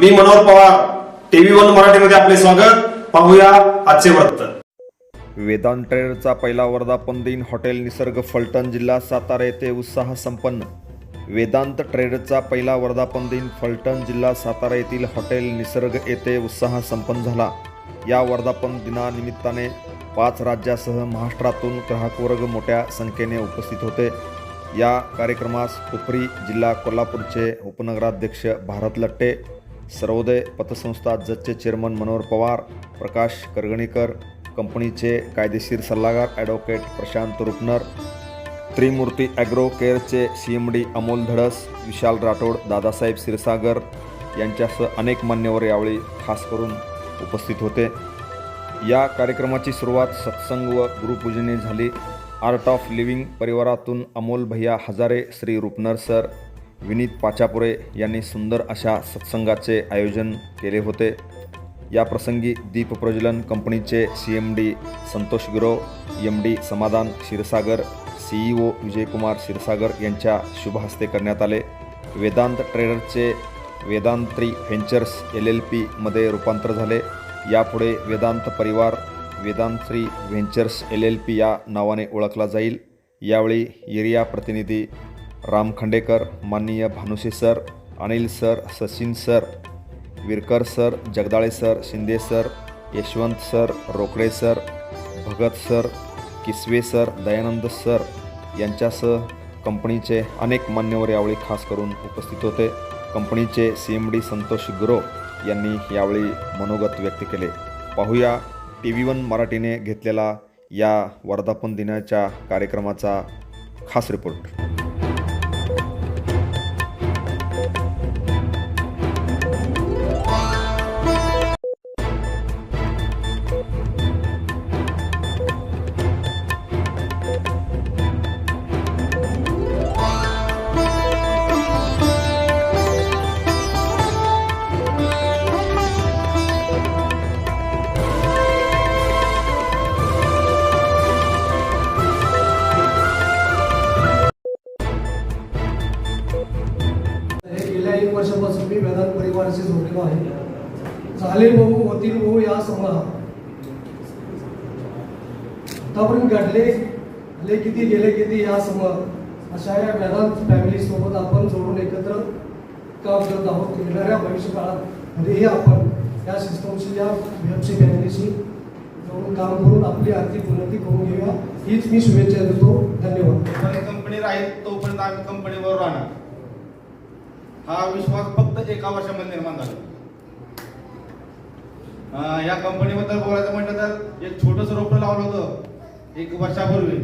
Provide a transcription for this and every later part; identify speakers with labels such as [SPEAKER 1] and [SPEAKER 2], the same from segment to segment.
[SPEAKER 1] मी Manohar Pawar, TV1 मराठीमध्ये आपले स्वागत. पाहूया आजचे वृत्त.
[SPEAKER 2] वेदांत ट्रेडरचा पहिला वर्धापन दिन हॉटेल निसर्ग फलटण जिल्हा सातारा येथे उत्साह संपन्न. वेदांत ट्रेडरचा पहिला वर्धापन दिन फलटण जिल्हा सातारा येथील हॉटेल निसर्ग येथे उत्साह संपन्न झाला. या वर्धापन दिनानिमित्ताने 5 राज्यासह महाराष्ट्रातून ग्राहक वर्ग मोठ्या संख्येने उपस्थित होते. या कार्यक्रमास उपरी जिल्हा कोल्हापूरचे उपनगराध्यक्ष भारत लट्टे, सर्वोदय पतसंस्था जतचे चेअरमन मनोहर पवार, प्रकाश करगणीकर, कंपनीचे कायदेशीर सल्लागार ॲडव्होकेट प्रशांत रुपनर, त्रिमूर्ती ॲग्रो केअरचे CMD अमोल धडस, विशाल राठोड, दादासाहेब क्षीरसागर यांच्यासह अनेक मान्यवर यावेळी खास करून उपस्थित होते. या कार्यक्रमाची सुरुवात सत्संग व गुरुपूजने झाली. आर्ट ऑफ लिव्हिंग परिवारातून अमोल भैया हजारे, श्री रुपनर सर, विनीत पाचापुरे यांनी सुंदर अशा सत्संगाचे आयोजन केले होते. या प्रसंगी दीप प्रज्वलन कंपनीचे CMD संतोष गिरो, MD समाधान क्षीरसागर, CEO विजयकुमार क्षीरसागर यांच्या शुभ हस्ते करण्यात आले. वेदांत ट्रेडरचे वेदांत्री व्हेंचर्स LLP मध्ये रूपांतर झाले. यापुढे वेदांत परिवार वेदांत्री व्हेंचर्स LLP या नावाने ओळखला जाईल. यावेळी एरिया प्रतिनिधी राम खंडेकर, माननीय Bhanuse sir, Anil sir, Sachin sir, Virkar sir, Jagdale sir, Shinde sir, Yashwant sir, Rokade sir, Bhagat sir, Kiswe sir, Dayanand sir यांच्यासह कंपनीचे अनेक मान्यवर यावेळी खास करून उपस्थित होते. कंपनीचे CMD संतोष गुरो यांनी यावेळी मनोगत व्यक्त केले. पाहूया TV1 मराठीने घेतलेला या वर्धापन दिनाच्या कार्यक्रमाचा खास रिपोर्ट.
[SPEAKER 3] गेल्या 1 वर्षापासून मी वेदांत परिवाराशी जोडलेलो आहे. झाले भाऊ होतील भाऊ या समूह आतापर्यंत घडले किती गेले किती या समूह अशा या वेदांत फॅमिली सोबत आपण जोडून एकत्र काम करत आहोत. येणाऱ्या भविष्यकाळामध्येही आपण या सिस्टमशी या VFC फॅमिलीशी जोडून काम करून आपली आर्थिक उन्नती करून घेऊया हीच मी शुभेच्छा देतो. धन्यवाद.
[SPEAKER 4] कंपनी राहील तोपर्यंत आम्ही कंपनीवर राहणार हा विश्वास फक्त 1 वर्षामध्ये निर्माण झाला. या कंपनीबद्दल बोलायचं म्हटलं तर एक छोटंसं रोपटं लावलं होतं 1 वर्षापूर्वी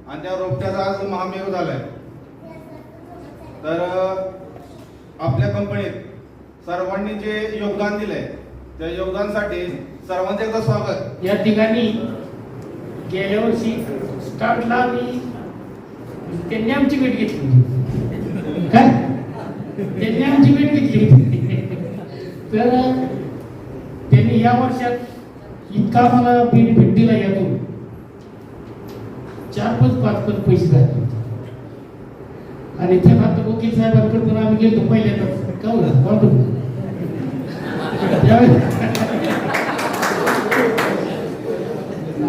[SPEAKER 4] आणि त्या रोपट्याचा आज महामेरू झालाय. तर आपल्या कंपनीत सर्वांनी जे योगदान दिलंय त्या योगदानासाठी सर्वांचं एकदा स्वागत.
[SPEAKER 5] या ठिकाणी गेल्या वर्षी स्टार्टला त्यांनी आमची भेट घेतली काय त्यांनी आमची भेट घेतली तर त्यांनी या वर्षात इतका मला बेनिफिट दिला यातून 4-5 पैसे झाले आणि त्या आता वकील साहेबांकडे पण आम्ही गेलो पहिल्यांदा का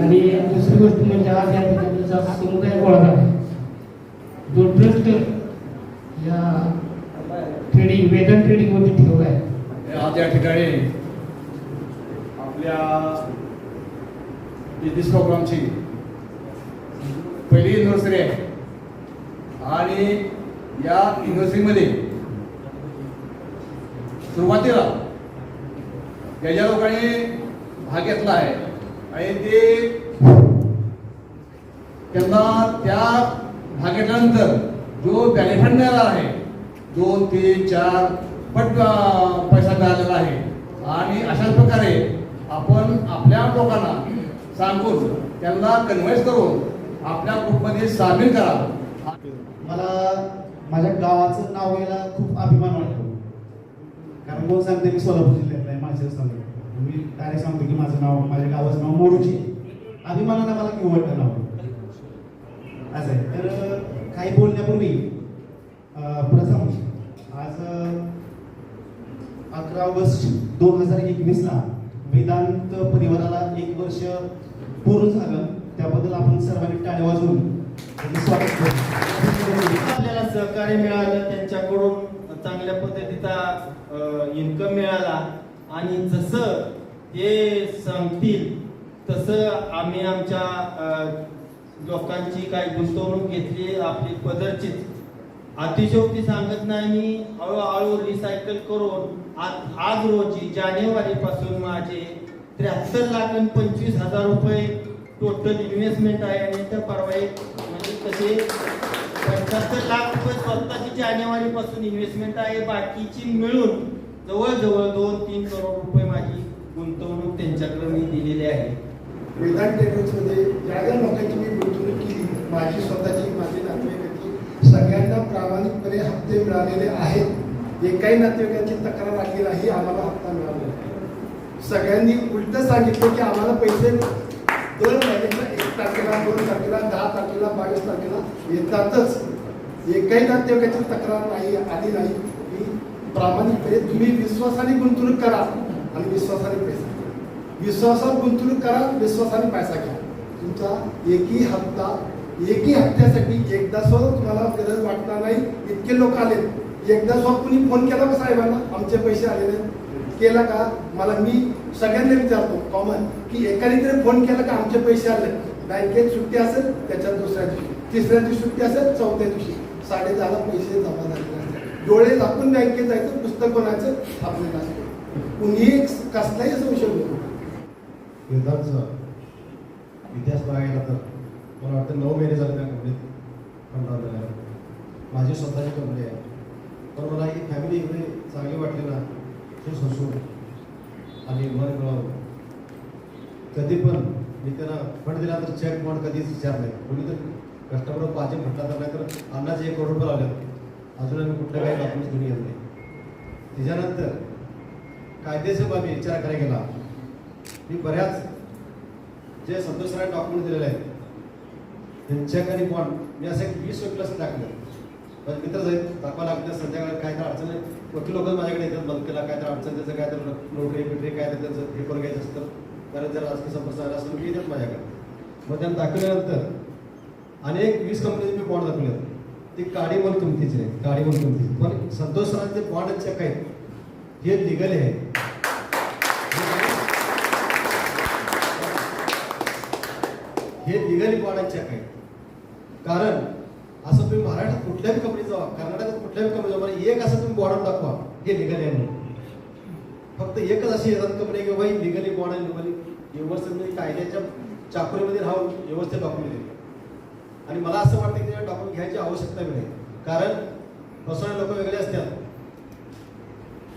[SPEAKER 5] आणि दुसरी गोष्ट म्हणजे आज या ठिकाणीचा समुदाय गोळा झाला जो ट्रस्ट या ट्रेडिंग वेदांत ट्रेडिंग मध्ये ठेवला आहे.
[SPEAKER 6] आज या ठिकाणी आपल्या बिझनेस प्रोग्रामची पहिली युनिव्हर्सिटी आहे आणि या युनिव्हर्सिटीमध्ये सुरुवातीला ज्या ज्या लोकांनी भाग घेतला आहे आणि ते त्यांना त्या भाग घेतल्यानंतर जो बेनिफिट मिळाला आहे 2, 3, 4 पट पैसा मिळालेला आहे आणि अशाच प्रकारे आपण आपल्या लोकांना सांगून त्यांना कन्व्हिन्स करून आपल्या ग्रुपमध्ये सामील करा.
[SPEAKER 7] मला माझ्या गावाचं नाव घ्यायला खूप अभिमान वाटतो. कारण कोण सांगते मी सोलापूर जिल्ह्यातला आहे माझ्या सांगतो मी डायरेक्ट सांगतो की माझं नाव माझ्या गावाचं नाव मोरूची. अभिमानानं मला किंवा वाटतं नाव असं आहे. तर काही बोलण्यापूर्वी प्रथम आज 11 ऑगस्ट 2021ला वेदांत परिवाराला 1 वर्ष पूर्ण झालं. त्याबद्दल आपण सर्वांनी टाळ्या वाजवून त्यांचं स्वागत करू.
[SPEAKER 8] आपल्याला सहकार्य मिळालं, त्यांच्याकडून चांगल्या पद्धतीचा इन्कम मिळाला आणि जसं हे सांगतील तसं आम्ही आमच्या लोकांची काही गुंतवणूक घेतली आपली पदरचीच. अतिशयोक्ती सांगत नाही मी. हळूहळू रिसायकल करून आज रोजी जानेवारीपासून माझे 73,25,000 रुपये टोटल इन्व्हेस्टमेंट आहे आणि त्या परवा म्हणजे तसे 75 लाख रुपये स्वतःची जानेवारीपासून इन्व्हेस्टमेंट आहे. बाकीची मिळून जवळजवळ 2-3 करोड रुपये माझी गुंतवणूक त्यांच्याकडे मी दिलेली आहे.
[SPEAKER 3] वेदांत ट्रेडर्समध्ये ज्या ज्या लोकांची मी गुंतवणूक केली, माझी स्वतःची, माझी नातेवाईकांची, सगळ्यांना प्रामाणिकपणे हप्ते मिळालेले आहेत. एकाही नातेवाईकांची तक्रार आली नाही आम्हाला हप्ता मिळाला. सगळ्यांनी उलट सांगितलं की आम्हाला पैसे दर महिन्याच्या 1 तारखेला, 2 तारखेला, 10 तारखेला, 22 तारखेला येतातच. एकही नातेवाईकांची तक्रार नाही आली नाही. की प्रामाणिकपणे तुम्ही विश्वासाने गुंतवणूक करा आणि विश्वासाने पैसा, विश्वासात गुंतवणूक करा, विश्वासाने पैसा घ्या. तुमचा एकही हप्त्यासाठी एकदा सुद्धा तुम्हाला गरज वाटणार नाही. इतके लोक आले, एकदा सुद्धा कुणी फोन केला का साहेबांना आमचे पैसे आलेले केला का? मला मी सगळ्यांना विचारतो कॉमन की एकाने तरी फोन केला का आमचे पैसे आले. बँकेत सुट्टी असेल त्याच्यात दुसऱ्या दिवशी, तिसऱ्या दिवशी सुट्टी असेल, चौथ्या दिवशी 10:30ला पैसे जमा झालेले असतात. डोळे झाकून बँकेत जायचं, पुस्तक कोणाचं आपल्याला असतं. कुणीही कसलाही संशय होतो.
[SPEAKER 7] वेदांतचा इतिहास बघायला तर मला वाटतं 9 महिने झाले त्या कंपनीत फंड आणलेला आहे. माझी स्वतःची कंपनी आहे. पण मला ही फॅमिली एवढी चांगली वाटली ना, खूप हसून आणि मन मिळवून. कधी पण मी त्यांना फंड दिला तर चेक बॉन्ड कधीच विचार नाही. कोणी तर कस्टमर पाहिजे म्हटला तर नाही तर अन्नाचे 1 करोड रुपये लावले. अजून आम्ही कुठल्या काही डॉक्युमेंट्स घेऊन येत नाही. त्याच्यानंतर कायदेशीर बाबी विचार करायला गेला. मी बऱ्याच जे संतोष सरांनी डॉक्युमेंट दिलेले आहेत ते चेक आणि बॉन्ड मी असे 20 वकिलांना टाकले. पण मित्र जाईल दाखवा लागतं. संध्याकाळी काय तर अडचण आहे, वकील लोक माझ्याकडे येतात, बंद केला काय तर अडचण, त्याचं काय तर नोकरी बिकरी काय तर त्याचं हे करून घ्यायचं असतं. कारण जर राजकीय संपर्क आला असेल येतात माझ्याकडे. मग त्यांना दाखवल्यानंतर अनेक 20 कंपनीचे मी बॉन्ड दाखवले. ती काडीमोल किमतीचे आहेत, काडीमोल किमतीचे. पण संतोष सरांचे बॉन्ड चेक आहेत हे लिगल आहे. हे लिगली बॉन्ड चेक आहे. कारण असं तुम्ही महाराष्ट्रात कुठल्याही कंपनीत जावा, कर्नाटकात कुठल्याही कंपनी जावा, एक असं तुम्ही बॉन्ड दाखवा हे लिगल आहे म्हणून. फक्त एकच अशी येतात कंपनी की बाई लिगली बॉन्ड आहे, लिगली व्यवस्थित म्हणजे कायद्याच्या चाकोरीमध्ये राहून व्यवस्थित डॉक्युमेंट देते. आणि मला असं वाटतं की डॉक्युमेंट घ्यायची आवश्यकता नाही. कारण फसवणारे लोक वेगळे असतात,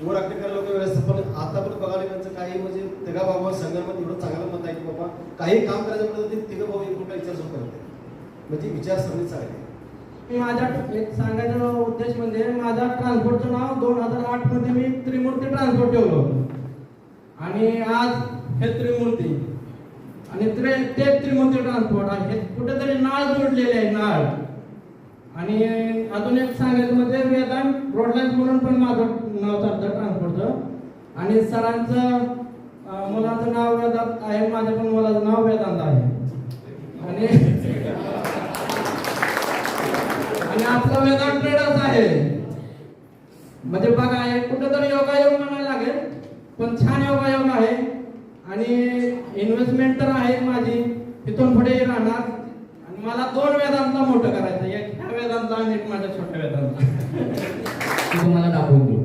[SPEAKER 7] ओव्हर ऍक्टिंग करायला लोक वेगळे असतात. पण आता पण बघायला त्यांचं काही म्हणजे तिघा भावावर संघर्ष एवढं चांगलं मत आहे की बाबा काही काम करायचं म्हटलं ते तिघं भाऊ एकूण विचार सुरू करते. म्हणजे विचारसरणी चांगली.
[SPEAKER 5] माझा एक सांगायचा उद्देश म्हणजे माझा ट्रान्सपोर्टचं नाव 2008 मध्ये मी त्रिमूर्ती ट्रान्सपोर्ट ठेवलं होतं. आणि आज हे त्रिमूर्ती आणि ते त्रिमूर्ती ट्रान्सपोर्ट आहे. कुठेतरी नाळ जोडलेले आहे, नाळ. आणि अजून एक सांगायचं म्हणजे वेदांत रोडलाईन्स म्हणून पण माझं नाव चालतं ट्रान्सपोर्टचं. आणि सरांचं मुलाचं नाव वेदांत आहे, माझ्या पण मुलाचं नाव वेदांत आहे. आणि आपलं वेदांत ट्रेडर्स आहे. म्हणजे बघा हे कुठेतरी योगायोग म्हणायला लागेल, पण छान योगायोग आहे. आणि इन्व्हेस्टमेंट तर आहे माझी, तिथून पुढे राहणार. आणि मला 2 वेदांतला मोठं करायचं, एक ह्या वेदांतला आणि एक माझ्या छोट्या वेदांतला.
[SPEAKER 9] तुम्हाला दाखवतो.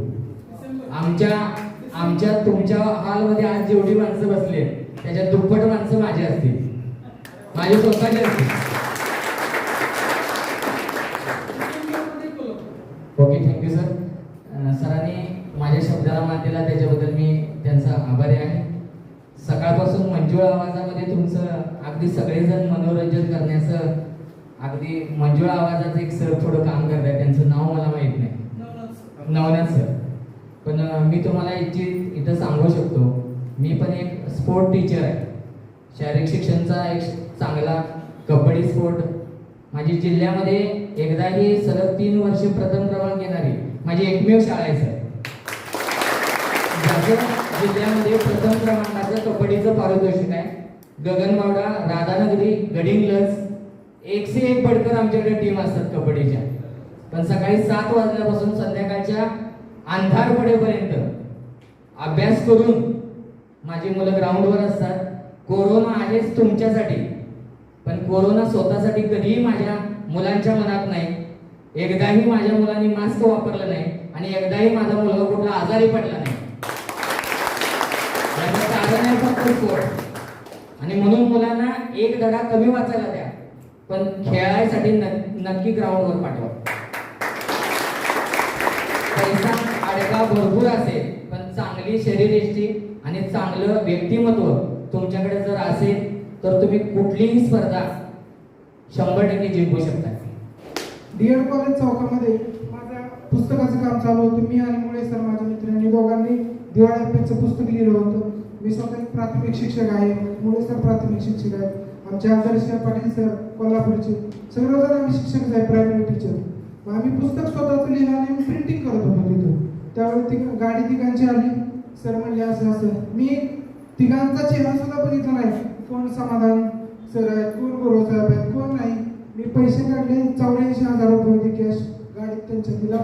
[SPEAKER 9] आमच्या तुमच्या हॉलमध्ये आज जेवढी माणसं बसले त्याच्यात दुप्पट माणसं माझी असतील, माझी स्वतःची असतील. Okay, thank you sir. सरांनी माझ्या शब्दाला मान दिला त्याच्याबद्दल मी त्यांचा आभारी आहे. सकाळपासून मंजुळ आवाजामध्ये तुमचं अगदी सगळेजण मनोरंजन करण्याचं, अगदी मंजुळ आवाजाचं एक सर थोडं काम करत आहे. त्यांचं नाव मला माहित नाही, नवनाथ सर. पण मी तुम्हाला इथं सांगू शकतो, मी पण एक स्पोर्ट टीचर आहे. शारीरिक शिक्षणचा एक चांगला कबड्डी स्पोर्ट माझी जिल्ह्यामध्ये एकदाही सलग 3 वर्ष प्रथम क्रमांक घेणारी माझी एकमेव शाळा आहे सर. माझं जिल्ह्यामध्ये प्रथम क्रमांकाचं कबड्डीचं पारितोषिक आहे. गगनबावडा, राधानगरी, गडिंग्लज, 101 बडकर आमच्याकडे टीम असतात कबड्डीच्या. पण सकाळी 7 वाजल्यापासून संध्याकाळच्या अंधार पडेपर्यंत अभ्यास करून माझी मुलं ग्राउंडवर असतात. कोरोना आहेच तुमच्यासाठी, पण कोरोना स्वतःसाठी कधीही माझ्या मुलांच्या मनात नाही. एकदाही माझ्या मुलांनी मास्क वापरलं नाही आणि एकदाही माझा मुलगा कुठला आजारी पडला नाही. याचं कारण आहे फक्त स्पोर्ट. आणि म्हणून मुलांना एक धडा कमी वाचायला द्या, पण खेळायसाठी नक्की ग्राउंडवर पाठवा. पैसा अडका भरपूर असेल, पण चांगली शरीरयष्टी आणि चांगलं व्यक्तिमत्व तुमच्याकडे जर असेल तर तुम्ही कुठलीही स्पर्धा 100% जिंकू शकता.
[SPEAKER 3] डीएड कॉलेज चौकामध्ये माझ्या पुस्तकाचं काम चालू होतं. मी आणि मुळे सर माझ्या मित्रांनी दोघांनी दिवाळी अभ्यासचं पुस्तक लिहिलं होतं. मी स्वतः एक प्राथमिक शिक्षक आहे, मुळे सर प्राथमिक शिक्षक आहेत, आमचे आदर्श पाटील सर कोल्हापूरचे, सर्वजण आम्ही शिक्षकच आहे, प्रायव्हेट टीचर. मग आम्ही पुस्तक स्वतःचं लिहिलं आणि प्रिंटिंग करत होतो तिथं. त्यावेळी गाडी तिघांची आली. सर म्हणले असं असं. मी तिघांचा चेहरा सुद्धा बघितला नाही. कोण समाधान सर आहेत, कोण गुरु साहेब आहेत, कोण नाही. मी पैसे काढले, 84,000 रुपये होते कॅश गाडीत त्यांच्या दिला.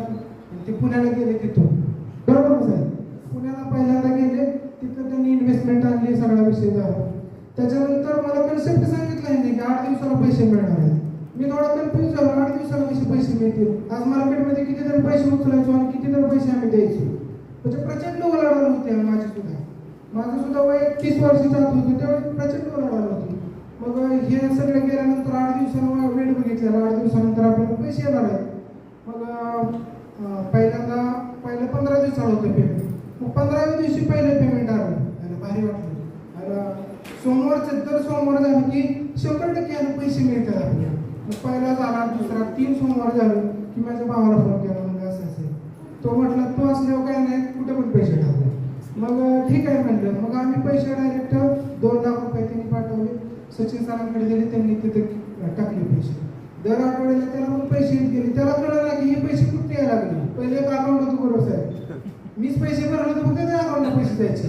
[SPEAKER 3] ते पुण्याला गेले तिथून, बरोबर साहेब. पुण्याला पहिल्यांदा गेले, तिथं त्यांनी इन्व्हेस्टमेंट आणली, सगळा विषय झाला. त्याच्यानंतर मला कन्सेप्ट सांगितलं नाही की 8 दिवसाला पैसे मिळणार आहेत. मी थोडा कन्फ्युज झालो, 8 दिवसाला कसे पैसे मिळतील. आज मार्केटमध्ये किती जण पैसे उचलायचो आणि किती जण पैसे आम्ही द्यायचो. त्याचे प्रचंड ओलाढाल होते माझी सुद्धा. माझं सुद्धा वय 30 वर्षाचं होतं, त्यावेळी प्रचंड ओलाढाल होती. मग हे सगळं गेल्यानंतर 8 दिवसांना वेळ बघितलेला, 8 दिवसानंतर आपल्याला पैसे येणार आहेत. मग पहिलं 15 दिवसाला होतं पेमेंट. मग 15व्या दिवशी पहिलं पेमेंट आलं आणि भारी वाटलं. सोमवारचं दर सोमवार झालं की 100% पैसे मिळतात आपल्याला. मग पहिला झाला, दुसरा, 3 सोमवार झालं की माझ्या भावाला फोन केला. म्हणजे असं असेल, तो म्हटला तू असल्यावर काय नाही, कुठे पण पैसे टाकले. मग ठीक आहे म्हणलं. मग आम्ही पैसे डायरेक्ट 2 लाख रुपये त्यांनी पाठवले, सचिन सरांकडे दिले, त्यांनी तिथे टाकले पैसे. दर आठवड्याला त्याला मग पैसे गेले. त्याला कळलं की हे पैसे कुठे यायला लागले. पहिले एक अकाउंट होतं बरोबर साहेब, मीच पैसे भरले होते, फक्त त्या अकाउंटला पैसे द्यायचे.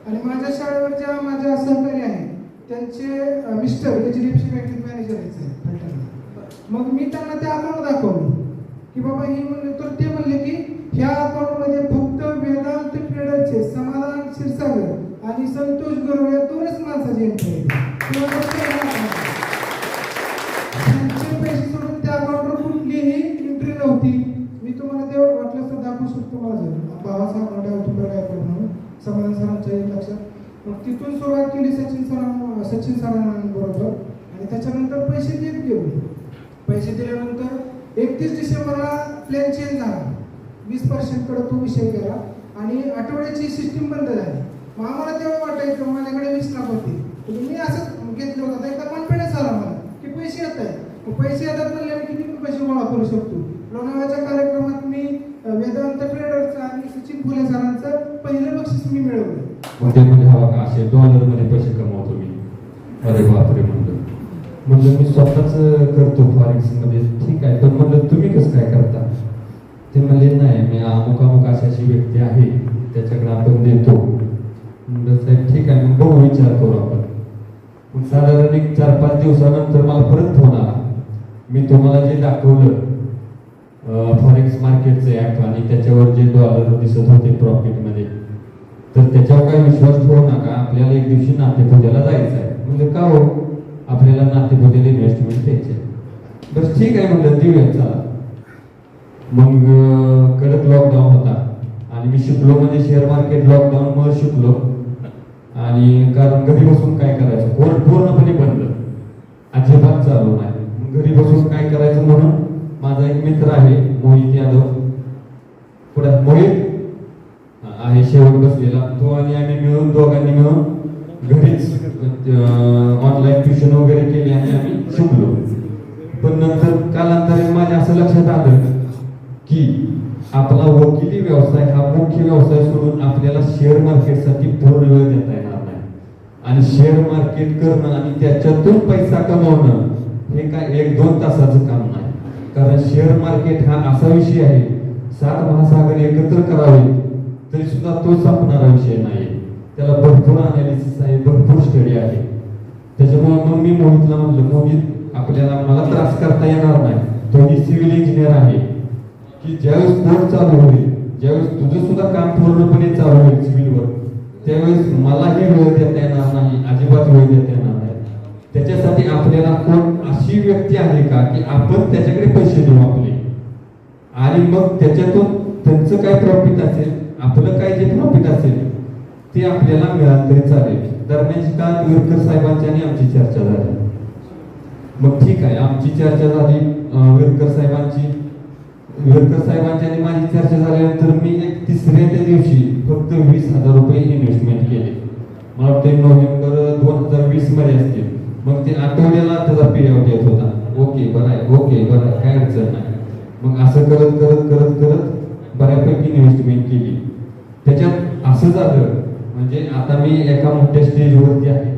[SPEAKER 3] आणि माझ्या शाळेवरच्या माझ्या सहकारी आहेत, त्यांचे मिस्टर HDFC बँकेत मॅनेजर आहेत. मग मी त्यांना ते अकाउंट दाखवलं की बाबा ही म्हणले, तर ते म्हणले की ह्या अकाउंटमध्ये फक्त वेदांत ट्रेडरचे समाधान क्षीरसागर आणि संतोष गुरव या 2च माणसाचे एंट्री आहेत. त्यांचे पैसे सोडून त्या अकाउंटवर कुठलीही एंट्री नव्हती. मी तुम्हाला तेवढं वाटलं तर दाखवू शकतो. माझं भावाचा अकाउंट आहे ऑटोबर गायकवाड, समाधान सरांच्या लक्षात. मग तिथून सुरुवात केली सचिन सरांबरोबर आणि त्याच्यानंतर पैसे देत गेलो. पैसे दिल्यानंतर 31 डिसेंबरला प्लॅन चेंज झाला. 20% कडे तो विषय गेला आणि आठवड्याची सिस्टीम बंद झाली. मग आम्हाला तेव्हा वाटायचं माझ्याकडे 20 लाख होते. मी असंच घेतलं होतं. एकदा कॉन्फिडन्स आला मला की पैसे येत आहेत. पैसे येतात म्हणले मी किती पण पैसे गोळा करू शकतो. लोणावळ्याच्या कार्यक्रमात मी वेदांत ट्रेडरचं आणि सचिन फुले सरांचं पहिलं बक्षीस मी मिळवलं.
[SPEAKER 10] म्हणजे हवा का असे $मध्ये पैसे कमवतो मी. अरे बापरे म्हणलं मी स्वतःच करतो फॉरेक्स मध्ये. ठीक आहे, पण म्हणलं तुम्ही कसं काय करता. ते म्हणले नाही, मी अमुक अशी व्यक्ती आहे, त्याच्याकडे आपण देतो. म्हणलं साहेब ठीक आहे, मग बघू, विचार करू आपण. मग साधारण एक 4-5 दिवसानंतर मला परत फोन आला. मी तुम्हाला जे दाखवलं फॉरेक्स मार्केटचे ऍप आणि त्याच्यावर जे $, दिसत होते प्रॉफिटमध्ये, तर त्याच्यावर काही विश्वास ठेवू नका. आपल्याला एक दिवशी नातेपुत्याला जायचं आहे. म्हणजे का हो, आपल्याला नातेपुत्याला इन्व्हेस्टमेंट द्यायचे. बस ठीक आहे म्हणलं, देऊया चला. मग कडक लॉकडाऊन होता आणि मी शिकलो म्हणजे शेअर मार्केट लॉकडाऊन मुळे शिकलो. आणि कारण घरी बसून काय करायचं, कोर्ट पूर्णपणे बंद, अजिबात चालू नाही. घरी बसून काय करायचं म्हणून माझा एक मित्र आहे मोहित यादव, पुढे मोहित आहे शेवट बसलेला, तो आणि आम्ही मिळून दोघांनी मिळून घरीच ऑनलाईन ट्युशन वगैरे केली आणि आम्ही शिकलो. पण नंतर कालांतराने माझ्या असं लक्षात आलं की आपला वकिली व्यवसाय हा मुख्य व्यवसाय सोडून आपल्याला शेअर मार्केटसाठी पूर्ण वेळ देता येणार नाही. आणि शेअर मार्केट करणं आणि त्याच्यातून पैसा कमवणं हे काय 1-2 तासाचं काम नाही. कारण शेअर मार्केट हा असा विषय आहे, 7 महासागर एकत्र करावे तरी सुद्धा तो संपणारा विषय नाही. त्याला भरपूर अनालिसिस आहे, भरपूर स्टडी आहे. त्याच्यामुळे मग मी मोहितला म्हटलं, मोहित आपल्याला मला त्रास करता येणार नाही, तो सिव्हिल इंजिनियर आहे, की ज्यावेळेस कोर्ट चालू होईल, ज्यावेळेस तुझं सुद्धा काम पूर्णपणे चालू होईल सिव्हिलवर, त्यावेळेस मलाही वेळ देता येणार नाही, अजिबात वेळ देता येणार नाही. त्याच्यासाठी आपल्याला कोण अशी व्यक्ती आहे का की आपण त्याच्याकडे पैसे देऊ आपले, आणि मग त्याच्यातून त्यांचं काय प्रॉफिट असेल, आपलं काय जे प्रॉफिट असेल ते आपल्याला मिळालं तरी चालेल. दरम्यानची काल विरकर साहेबांची आणि आमची चर्चा झाली. मग ठीक आहे, आमची चर्चा झाली, विरकर साहेबांची आणि माझी चर्चा झाल्यानंतर मी एक तिसऱ्या दिवशी फक्त 20,000 रुपये इन्व्हेस्टमेंट केले. मला वाटते नोव्हेंबर 2020 मध्ये असतील. मग ते आठवड्याला त्याचा पे आउट येत होता. ओके बरं आहे, ओके बरं आहे, काय अडचण नाही. मग असं करत करत करत करत बऱ्यापैकी इन्व्हेस्टमेंट केली. त्याच्यात असं झालं, म्हणजे आता मी एका मोठ्या स्टेजवरती आहे.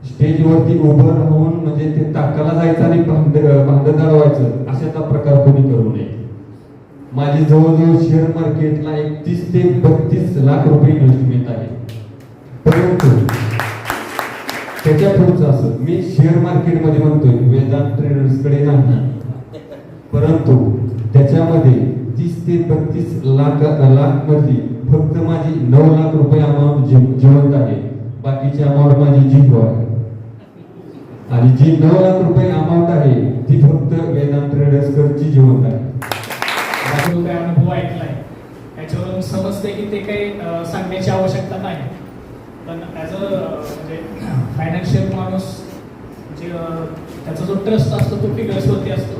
[SPEAKER 10] स्टेजवरती उभं राहून म्हणजे ते टाकाला जायचं आणि भांड दळवायचं अशाचा प्रकार कोणी करू नये. माझी जवळजवळ शेअर मार्केटला 31 ते 32 लाख रुपये इन्व्हेस्टमेंट आहे. परंतु त्याच्या पुढचं असं, मी शेअर मार्केटमध्ये म्हणतोय, वेदांत ट्रेडर्स कडे नाही, परंतु त्याच्यामध्ये 30 ते 32 लाख मध्ये फक्त माझी 9 लाख रुपये अमाऊंट जिवंत आहे. बाकीची अमाऊंट माझी झिरो आहे. आणि जी 9 लाख रुपये अमाऊंट आहे ती फक्त वेदांत ट्रेडर्स कडची जिवंत आहे.
[SPEAKER 11] काय अनुभव ऐकलाय याच्यावरून समजते की ते काही सांगण्याची आवश्यकता नाही. पण ॲज अ म्हणजे फायनान्शियल माणूस जे त्याचा जो ट्रस्ट असतो तो फिगर्सवरती असतो.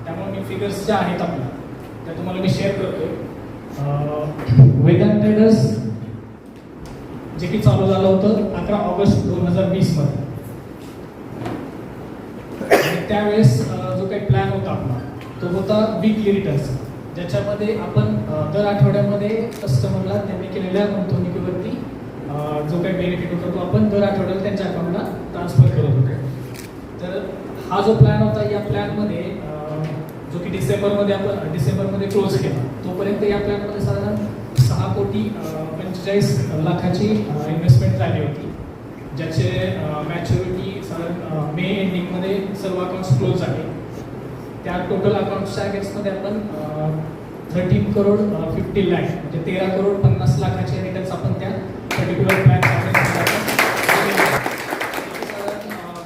[SPEAKER 11] त्यामुळे मी फिगर्स ज्या आहेत आपल्या त्या तुम्हाला मी शेअर करतोय. वेदांत ट्रेडर्स जे की चालू झालं होतं 11 ऑगस्ट 2020 मध्ये. आणि त्यावेळेस जो काही प्लॅन होता आपला तो होता वीकली रिटर्न्स, ज्याच्यामध्ये आपण दर आठवड्यामध्ये कस्टमरला त्यांनी केलेल्या गुंतवणुकीवरती जो काही बेनिफिट होता तो आपण दर आठवड्याला त्यांच्या अकाउंटला ट्रान्सफर करत होतो. तर हा जो प्लॅन होता, या प्लॅनमध्ये जो की डिसेंबरमध्ये क्लोज केला, तोपर्यंत या प्लॅनमध्ये साधारण 6,45,00,000ची इन्व्हेस्टमेंट झाली होती, ज्याचे मॅच्युरिटी साधारण मे एंडिंगमध्ये सर्व अकाउंट्स क्लोज झाले. त्या टोटल अकाउंट्सच्या अगेन्स्टमध्ये आपण 13,50,00,000 म्हणजे 13,50,00,000चे रिटर्न्स आपण त्या पर्टिक्युलर प्लॅन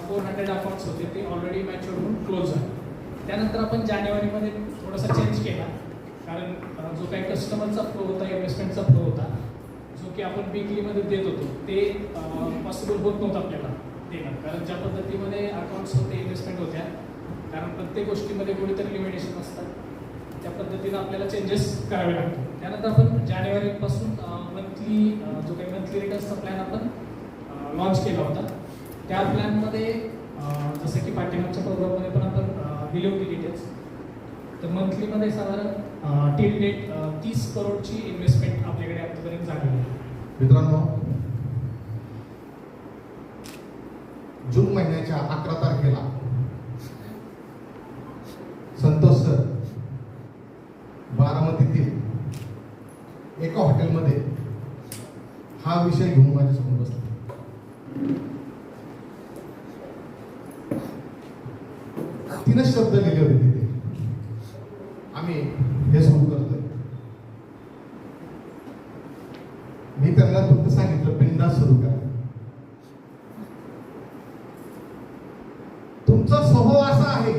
[SPEAKER 11] 400 अकाउंट्स होते ते ऑलरेडी मॅच्युअर होऊन क्लोज झाले. त्यानंतर आपण जानेवारीमध्ये थोडासा चेंज केला, कारण जो काही कस्टमरचा फ्लो होता, इन्व्हेस्टमेंटचा फ्लो होता, जो की आपण वीकलीमध्ये देत होतो ते पॉसिबल होत नव्हतं आपल्याला देणं. कारण ज्या पद्धतीमध्ये अकाउंट्स होते, इन्व्हेस्टमेंट होत्या, कारण प्रत्येक गोष्टीमध्ये कुठेतरी लिमिटेशन असतात, त्या पद्धतीनं आपल्याला चेंजेस करावे लागतात. त्यानंतर आपण जानेवारीपासून जो काही मंथली रिटर्न्सचा प्लॅन आपण लॉन्च केला होता. त्या प्लॅनमध्ये जसं की पाठीमागच्या प्रोग्राममध्ये पण आपण दिली होती डिटेल्स. तर मंथलीमध्ये साधारण टिल डेट 30 करोडची इन्व्हेस्टमेंट आपल्याकडे आतापर्यंत झालेली आहे.
[SPEAKER 12] मित्रांनो, जून महिन्याच्या 11 तारखेला संतोष सर बारामतीतील एका हॉटेलमध्ये हा विषय घेऊन माझ्यासमोर बसला. तिने शब्द लिहिले होते तिथे, आम्ही हे सुरू करतोय. मी त्यांना फक्त सांगितलं बिंदास सुरू करा. तुमचा स्वभाव असा आहे,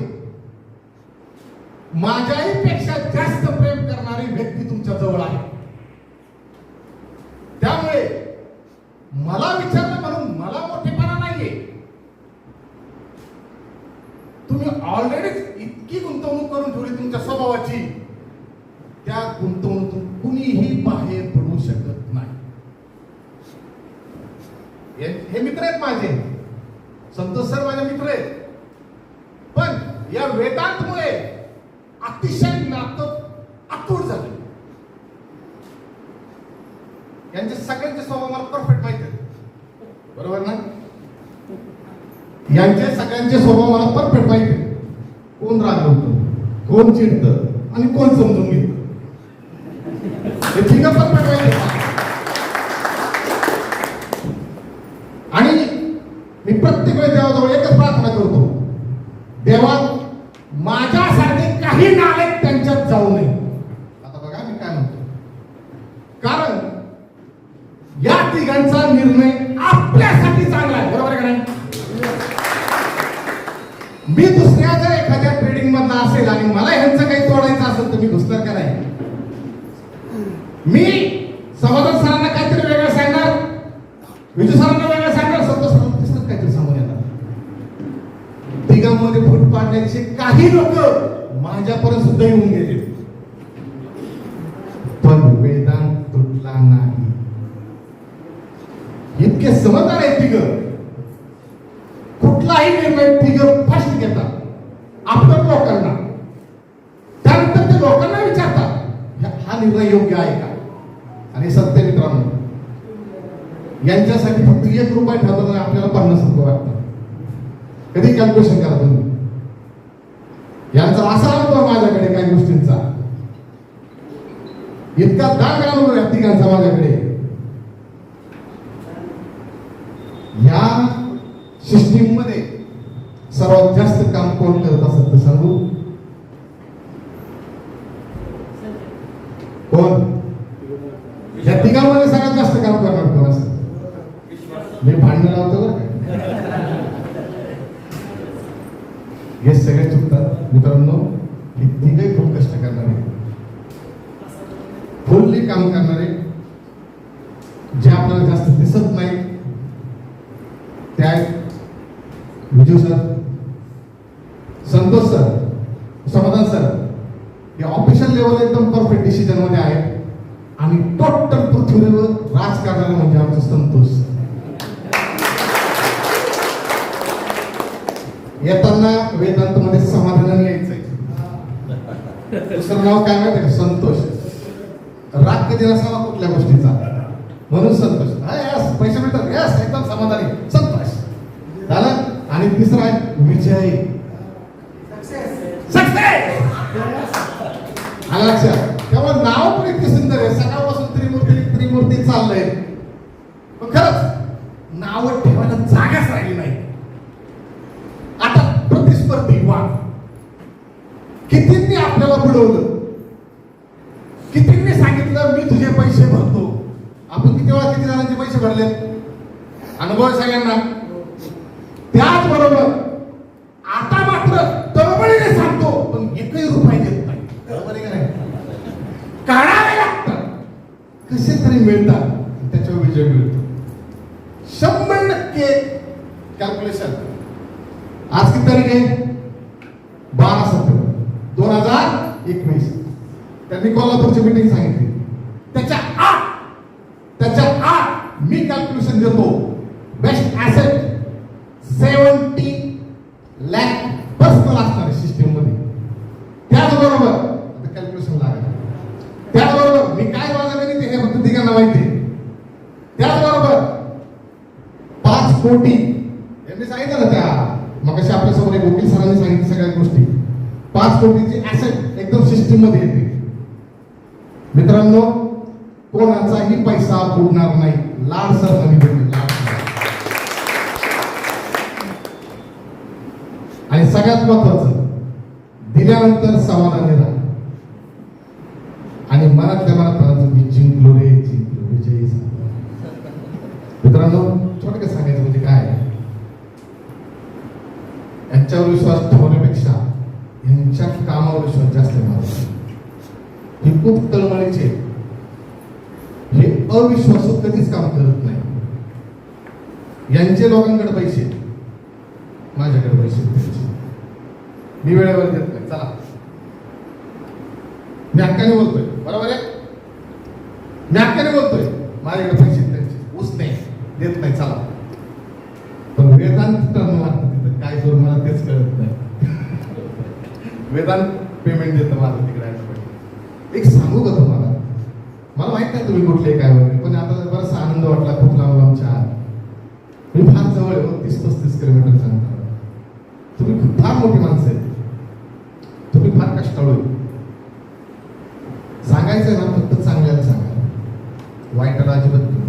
[SPEAKER 12] माझ्याही पेक्षा जास्त प्रेम करणारी व्यक्ती तुमच्या जवळ आहे. त्यामुळे मला विचारलं म्हणून मला मोठेपणा नाहीये. तुम्ही ऑलरेडी इतकी गुंतवणूक करून ठेवली तुमच्या स्वभावाची, त्या गुंतवणुकीतून कुणीही बाहेर पडू शकत नाही. हे मित्र आहेत माझे, संतोष सर माझे मित्र आहेत. पण या वेदांतमुळे अतिशय नातं अतूट झालं. यांचे सगळ्यांचे स्वभाव मला परफेक्ट माहिती आहे, बरोबर ना? यांचे सगळ्यांचे स्वभाव मला परफेक्ट माहिती आहे. कोण रागवतं, कोण चिडतं आणि कोण समजून घेतं, हे ठीक परफेक्ट माहिती आहे. आणि मी प्रत्येक वेळेस देवाजवळ एकच प्रार्थना करतो, देवा माझ्यासारखे काही नालायक त्यांच्यात जाऊ नये. आता बघा मी काय म्हणतो, कारण या तिघांचा निर्णय आपल्यासाठी चांगला आहे, बरोबर आहे का नाही? मी दुसऱ्या जर एखाद्या ट्रेडिंग मधला असेल आणि मला ह्यांचं काही तोडायचं असेल तर मी घुसणार का नाही? मी समाधान सरांना काहीतरी वेगळं सांगणार, विजू सरांना वेगळं सांगणार, संतोष सरांना तिसरंच काहीतरी सांगून येणार. तिघांमध्ये फूट पाडण्याचे काही लोक माझ्यापर्यंत सुद्धा येऊन गेले, पण वेदांत तुटला नाही. इतके समजदार आहेत तिघ, कुठलाही निर्णय तिघ फर्स्ट घेतात आपल्या लोकांना, त्यानंतर ते लोकांना विचारतात हा निर्णय योग्य आहे का. आणि सत्य मित्रांनो, यांच्यासाठी फक्त 1 रुपया ठरवताना आपल्याला 50 रुपये वाटतात. कधी कॅल्क्युलेशन करा तुम्ही. यांचा असा अनुभव माझ्याकडे काही गोष्टींचा, इतका दाग अनुभव आहे तिघांचा माझ्याकडे. या सिस्टीम मध्ये सर्वात जास्त काम कोण करत असत तर सांगू? कोण? या तिघांमध्ये सगळ्यात जास्त काम करणार कोण असं? मी भांडण लावतो बरं का? हे सगळे चुकतात मित्रांनो. हे तिघही खूप कष्ट करणारे, फुल्ली काम करणारे, जे आपल्याला जास्त दिसत नाही. त्या विजू सर, संतोष सर, समाधान सर हे ऑफिशियल लेवल एकदम परफेक्ट डिसिजन मध्ये आहेत. आणि टोटल पृथ्वीवर राज करणारे म्हणजे आमचं संतोष. येताना वेदांत मध्ये समाधानाने यायचंय. दुसरं नाव काय माहिती का? संतोष. राग कधी नसावा कुठल्या गोष्टीचा, म्हणून संतोष. यस, पैसे मिळतात, यस, एकदम समाधानी, संतोष झालं. आणि तिसरा आहे विजय, सक्सेस. आलं लक्षात? तेव्हा नाव पण इतके सुंदर आहे, सकाळपासून त्रिमूर्ती चाललंय, पण खरंच नाव ठेवायला जागाच राहिली नाही. आता प्रतिस्पर्धी वा, कितींनी आपल्याला बुडवलं, कितींनी सांगितलं मी तुझे पैसे भरतो. आपण किती वेळा किती जणांचे पैसे भरले अनुभव सगळ्यांना. त्याचबरोबर आता मात्र तळमळीने सांगतो, पण 1 रुपया देत नाही. बरोबर आहे का नाही? काढावे लागतात, कसे तरी मिळतात, त्याच्यावर विजय मिळतो. 100% कॅल्क्युलेशन. आज किती तारीख आहे? 12 सप्टेंबर 2021. त्यांनी कोल्हापूरची मीटिंग सांगितली. त्याच्या आत मी कॅल्क्युलेशन देतो. बेस्ट ऍसेट 70 लाख पर्सनल असणार सिस्टीम मध्ये. त्याचबरोबर आता कॅल्क्युलेशन लागेल. त्याचबरोबर मी काय माझं गणित हे फक्त तिघांना माहिती. त्याचबरोबर 5 कोटी यांनी सांगितलं ना, त्या मगाशी आपल्यासमोर एक वकील सरांनी सांगितलं सगळ्या गोष्टी. 5 कोटीची ऍसेट एकदम सिस्टीम मध्ये येते. मित्रांनो, कोणाचाही पैसा बुडणार नाही. लाड सर नवी दिल्ली, लाड सर. आणि सगळ्यात महत्वाचं, दिल्यानंतर समाधानी राहा. आणि मनातल्या मनात म्हणायचं मी जिंकलो रे, जिंकलो, विजयी झालो. मित्रांनो, थोडक्यात सांगायचं म्हणजे काय, यांच्यावर विश्वास ठेवण्यापेक्षा यांच्या कामावर विश्वास जास्त महत्वाचा. हे खूप तळमळीचे, हे अविश्वासू कधीच काम करत नाही. यांचे लोकांकडे पैसे, माझ्याकडे पैसे द्यायचे, मी वेळेवर देत नाही. चला, मी हक्काने बोलतोय, बरोबर आहे, मी हक्काने बोलतोय. माझ्याकडे पैसे त्यांचे ऊस नाही, देत नाही. चला, पण वेदांत टर्म मारतं तिथं काय करू मला तेच कळत नाही. वेदांत पेमेंट देतं माझं तिकडे. एक सांगू का तुम्हाला, मला माहित नाही तुम्ही कुठले काय वगैरे, पण आता बराचसा आनंद वाटला. खूप लांब लांबच्या मी फार जवळ आहे, 30-35 किलोमीटर सांगता. तुम्ही खूप फार मोठी माणसं आहेत, तुम्ही फार कष्टाळू आहे. सांगायचं ना, फक्त चांगल्याला सांगा, वाईटाला अजिबात तुम्ही.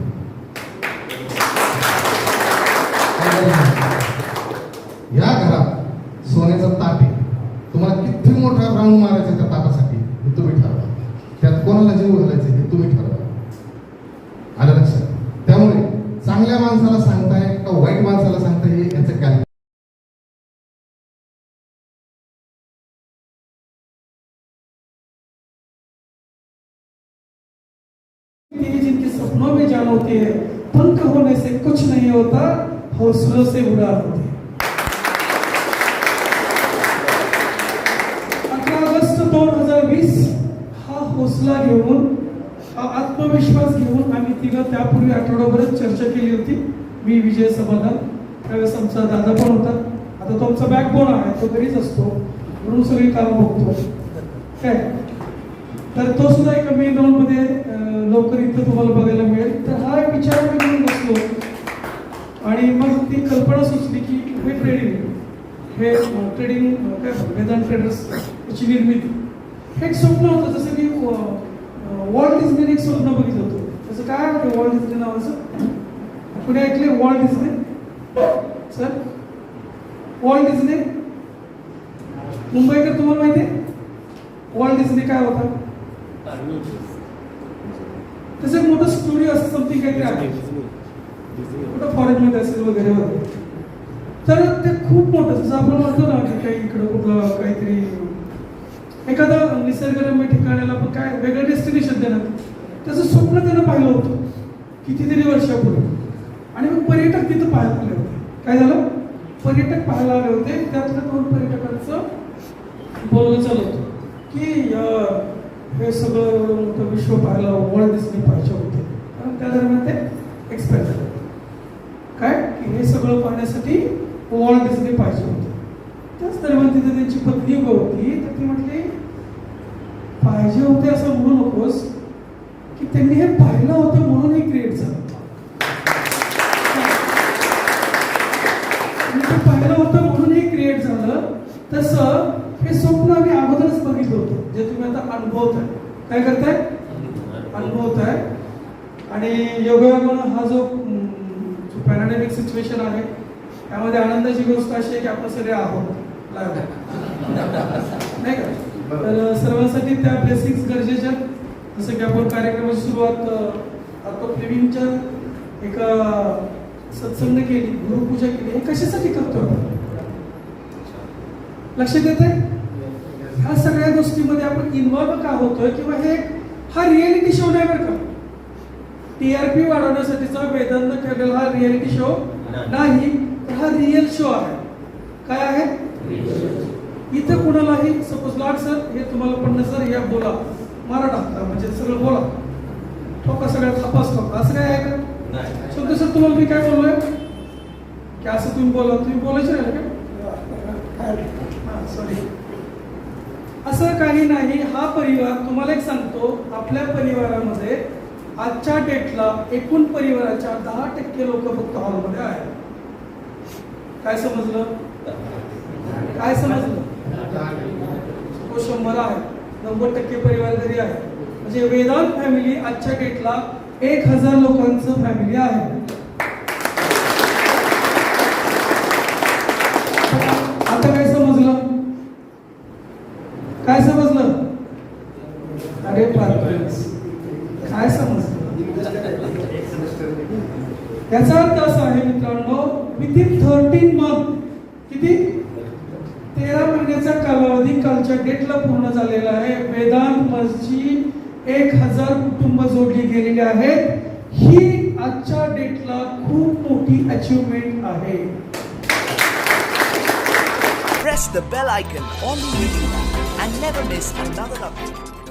[SPEAKER 12] माणसाला सांगताय का वाईट माणसाला सांगताय याचं काय?
[SPEAKER 3] जिनके सपनों में जान होती है, पंख होने से कुछ नहीं होता, हौसलों से उड़ान होती है। 18 ऑगस्ट 2020 हा हौसला घेऊन, हा आत्मविश्वास घेऊन आम्ही तिघं त्यापूर्वी आठवडाभरात चर्चा केली होती. मी विजय समाधान, त्यावेळेस आमचा दादा पण होता. आता तो आमचा बॅकबोन आहे, तो घरीच असतो म्हणून सगळी कामं बघतो काय. तर तो सुद्धा एका मेन राऊंड मध्ये लवकर इथं तुम्हाला बघायला मिळेल. तर हा एक विचार मी घेऊन बसलो आणि मग ती कल्पना सुचली की हे ट्रेडिंग काय वेदांत ट्रेडर्स याची निर्मिती हे एक स्वप्न होतं. जसं की वॉल्ट डिझनीने एक स्वप्न बघितलं होतं. त्याचं काय होतं वॉल्ट डिझनी नावाचं? कुणी ऐकले Walt Disney? Sir Walt Disney मुंबईकर तुम्हाला माहिती आहे? वॉल्ट डिझनी काय होता? त्याचं एक मोठं स्टुडिओ असं समथिंग काहीतरी आहे, कुठं फॉरेन मध्ये असेल वगैरे वगैरे. तर ते खूप मोठं, जसं आपण म्हणतो ना की काही इकडं कुठलं काहीतरी एखादं निसर्गरम्य ठिकाणाला पण काय वेगळं डेस्टिनेशन देणार, त्याचं स्वप्न त्यानं पाहिलं होतं कितीतरी वर्षापूर्वी. आणि मग पर्यटक तिथं पाहायला आले होते. काय झालं? पर्यटक पाहायला आले होते. त्यातल्या 2 पर्यटकांचं बोलणं चालू होतं की हे सगळं एवढं मोठं विश्व पाहायला वॉल्ट डिझनी पाहिजे होते. त्या दरम्यान ते एक्सपायर झाले. काय की हे सगळं पाहण्यासाठी वॉल्ट डिझनी पाहिजे होते. त्याच दरम्यान तिथे त्यांची पत्नी उभं होती. तर ती म्हटली पाहिजे होते असं म्हणू नकोस, की त्यांनी हे पाहिलं होतं म्हणून हे क्रिएट झालं. पाहिलं होतं म्हणून हे क्रिएट झालं. तसं हे स्वप्न आम्ही अगोदरच बघितलं होतं, जे तुम्ही आता अनुभवताय. काय करताय? अनुभवताय. आणि योगायोगानं हा जो पॅराडायमिक सिच्युएशन आहे त्यामध्ये आनंदाची गोष्ट अशी आहे की आपण सगळे आहोत नाही का. तर सर्वांसाठी त्या ब्लेसिंग्स गरजेच्या. जसं की आपण कार्यक्रमाची सुरुवात आर्ट लिव्हिंगच्या एका सत्संग केली, गुरुपूजा केली. हे कशासाठी करतो आपण? लक्षात येते? ह्या सगळ्या गोष्टीमध्ये आपण इन्व्हॉल्व का होतोय? किंवा हा रिएलिटी शो नाही बरं का. TRP वाढवण्यासाठीचा वेदांत ठरलेला हा रिएलिटी शो नाही, तर हा रिअल शो आहे. काय आहे? इथं कुणालाही सपोज लाट सर हे तुम्हाला पण सर या बोला मारा टाकता म्हणजे सगळं बोला ठोका सगळ्या तपास ठोका असं काय आहे का? सर सर तुम्हाला मी काय बोललोय की असं तुम्ही बोला, तुम्ही बोलायचं राहिलं का? सॉरी, असं काही नाही. हा परिवार तुम्हाला एक सांगतो, आपल्या परिवारामध्ये आजच्या डेटला एकूण परिवाराच्या 10% लोक फक्त हॉलमध्ये आहेत. काय समजलं? काय समजलं? 100 आहे, 90% परिवार घरी आहे. म्हणजे वेदांत फॅमिली आजच्या डेटला 1000 लोकांचं फॅमिली आहे. आता काय समजलं? काय समजलं? अरे पार्टनर्स, काय समजलं? याचा अर्थ असा आहे मित्रांनो, विथिन 13 मंथ, किती 13 महिन्याचा कालावधी कालच्या डेटला पूर्ण झालेला आहे. वेदांत मस्जिद 1000 कुटुंब जोडली गेलेली आहेत. ही आजच्या डेटला खूप मोठी अचीवमेंट आहे.
[SPEAKER 13] Press the bell icon on the YouTube and never miss another update.